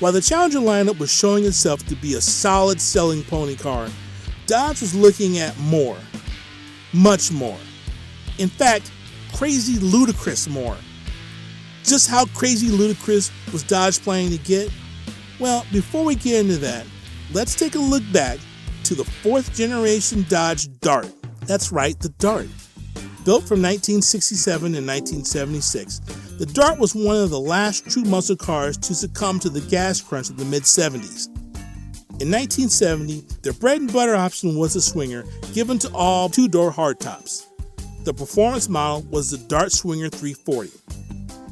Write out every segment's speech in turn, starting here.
While the Challenger lineup was showing itself to be a solid selling pony car, Dodge was looking at more. Much more. In fact, crazy ludicrous more. Just how crazy ludicrous was Dodge planning to get? Well, before we get into that, let's take a look back to the 4th generation Dodge Dart. That's right, the Dart. Built from 1967 and 1976, the Dart was one of the last true muscle cars to succumb to the gas crunch of the mid-70s. In 1970, their bread and butter option was a swinger given to all 2-door hardtops. The performance model was the Dart Swinger 340.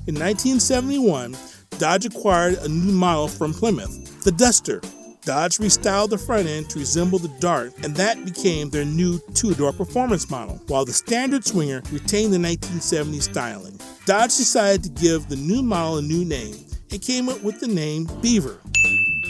In 1971, Dodge acquired a new model from Plymouth, the Duster. Dodge restyled the front end to resemble the Dart, and that became their new 2-door performance model, while the standard Swinger retained the 1970s styling. Dodge decided to give the new model a new name and came up with the name Beaver,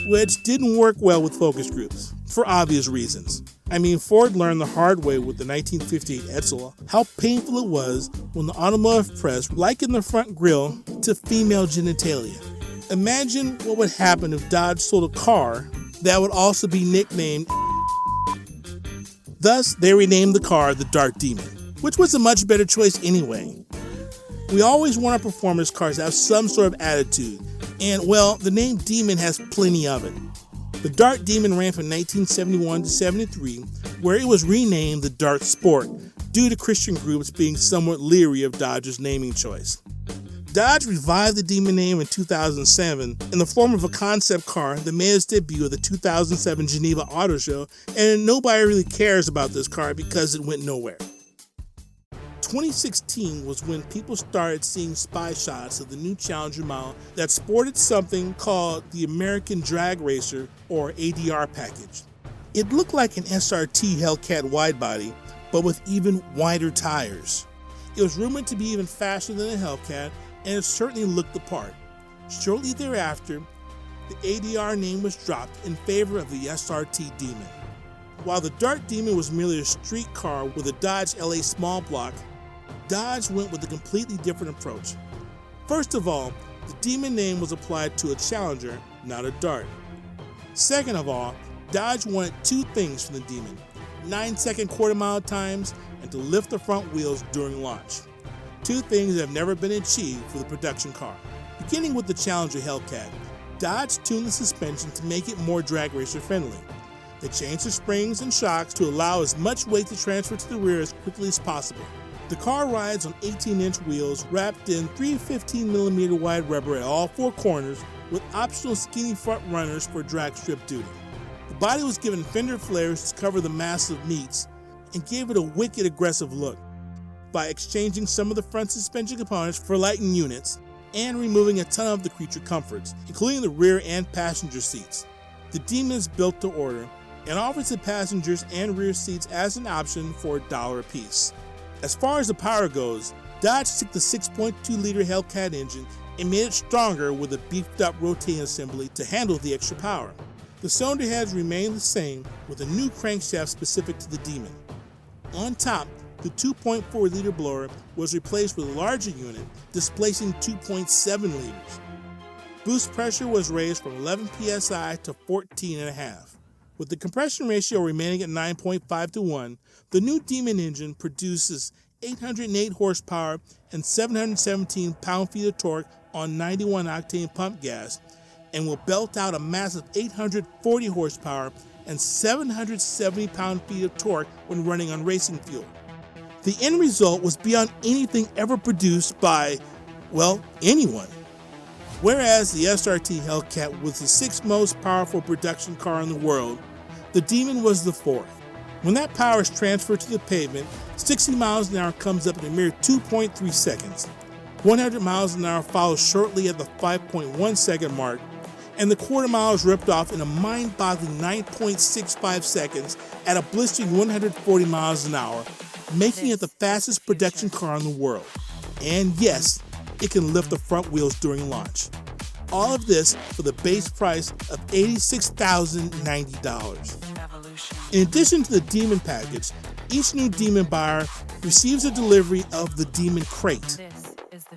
which didn't work well with focus groups, for obvious reasons. I mean, Ford learned the hard way with the 1958 Edsel how painful it was when the automotive press likened the front grille to female genitalia. Imagine what would happen if Dodge sold a car that would also be nicknamed. Thus, they renamed the car the Dart Demon, which was a much better choice anyway. We always want our performance cars to have some sort of attitude, and well, the name Demon has plenty of it. The Dart Demon ran from 1971 to 73, where it was renamed the Dart Sport due to Christian groups being somewhat leery of Dodge's naming choice. Dodge revived the Demon name in 2007 in the form of a concept car that made its debut at the 2007 Geneva Auto Show, and nobody really cares about this car because it went nowhere. 2016 was when people started seeing spy shots of the new Challenger model that sported something called the American Drag Racer, or ADR package. It looked like an SRT Hellcat widebody, but with even wider tires. It was rumored to be even faster than a Hellcat, and it certainly looked the part. Shortly thereafter, the ADR name was dropped in favor of the SRT Demon. While the Dart Demon was merely a street car with a Dodge LA small block, Dodge went with a completely different approach. First of all, the Demon name was applied to a Challenger, not a Dart. Second of all, Dodge wanted 2 things from the Demon: 9-second quarter-mile times and to lift the front wheels during launch. 2 things that have never been achieved for the production car. Beginning with the Challenger Hellcat, Dodge tuned the suspension to make it more drag racer friendly. They changed the springs and shocks to allow as much weight to transfer to the rear as quickly as possible. The car rides on 18-inch wheels wrapped in 3 15mm wide rubber at all 4 corners with optional skinny front runners for drag strip duty. The body was given fender flares to cover the massive meats and gave it a wicked aggressive look by exchanging some of the front suspension components for lightened units and removing a ton of the creature comforts, including the rear and passenger seats. The Demon is built to order and offers the passengers and rear seats as an option for $1 a piece. As far as the power goes, Dodge took the 6.2-liter Hellcat engine and made it stronger with a beefed-up rotating assembly to handle the extra power. The cylinder heads remained the same with a new crankshaft specific to the Demon. On top, the 2.4-liter blower was replaced with a larger unit, displacing 2.7 liters. Boost pressure was raised from 11 psi to 14.5. With the compression ratio remaining at 9.5 to 1, the new Demon engine produces 808 horsepower and 717 pound-feet of torque on 91-octane pump gas and will belt out a massive 840 horsepower and 770 pound-feet of torque when running on racing fuel. The end result was beyond anything ever produced by, well, anyone. Whereas the SRT Hellcat was the 6th most powerful production car in the world, the Demon was the 4th. When that power is transferred to the pavement, 60 miles an hour comes up in a mere 2.3 seconds. 100 miles an hour follows shortly at the 5.1 second mark, and the quarter mile is ripped off in a mind-boggling 9.65 seconds at a blistering 140 miles an hour, making it the fastest production car in the world. And yes, it can lift the front wheels during launch. All of this for the base price of $86,090. In addition to the Demon package, each new Demon buyer receives a delivery of the Demon Crate.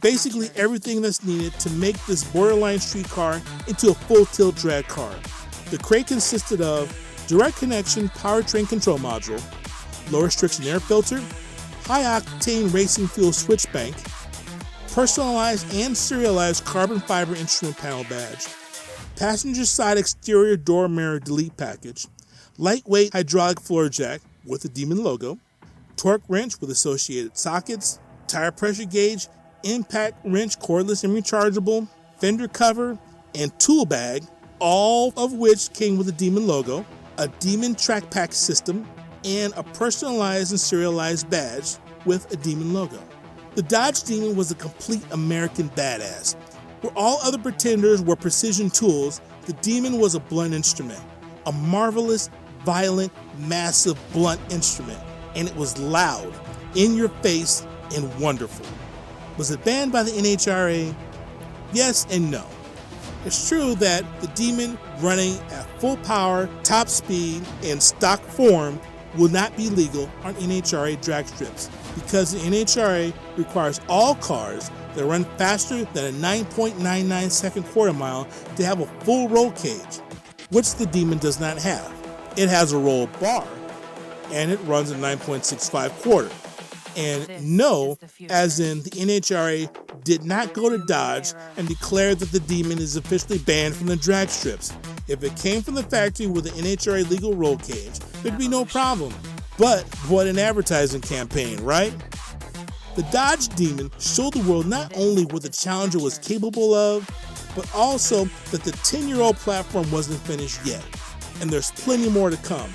Basically everything that's needed to make this borderline street car into a full tilt drag car. The crate consisted of direct connection powertrain control module, low restriction air filter, high octane racing fuel switch bank, personalized and serialized carbon fiber instrument panel badge, passenger side exterior door mirror delete package, lightweight hydraulic floor jack with the Demon logo, torque wrench with associated sockets, tire pressure gauge, impact wrench cordless and rechargeable, fender cover, and tool bag, all of which came with the Demon logo, a Demon track pack system, and a personalized and serialized badge with a Demon logo. The Dodge Demon was a complete American badass. Where all other pretenders were precision tools, the Demon was a blunt instrument. A marvelous, violent, massive blunt instrument. And it was loud, in your face, and wonderful. Was it banned by the NHRA? Yes and no. It's true that the Demon running at full power, top speed, and stock form will not be legal on NHRA drag strips because the NHRA requires all cars that run faster than a 9.99 second quarter mile to have a full roll cage, which the Demon does not have. It has a roll bar, and it runs a 9.65 quarter. And no, as in the NHRA did not go to Dodge and declare that the Demon is officially banned from the drag strips. If it came from the factory with an NHRA legal roll cage, there'd be no problem. But what an advertising campaign, right? The Dodge Demon showed the world not only what the Challenger was capable of, but also that the 10-year-old platform wasn't finished yet. And there's plenty more to come.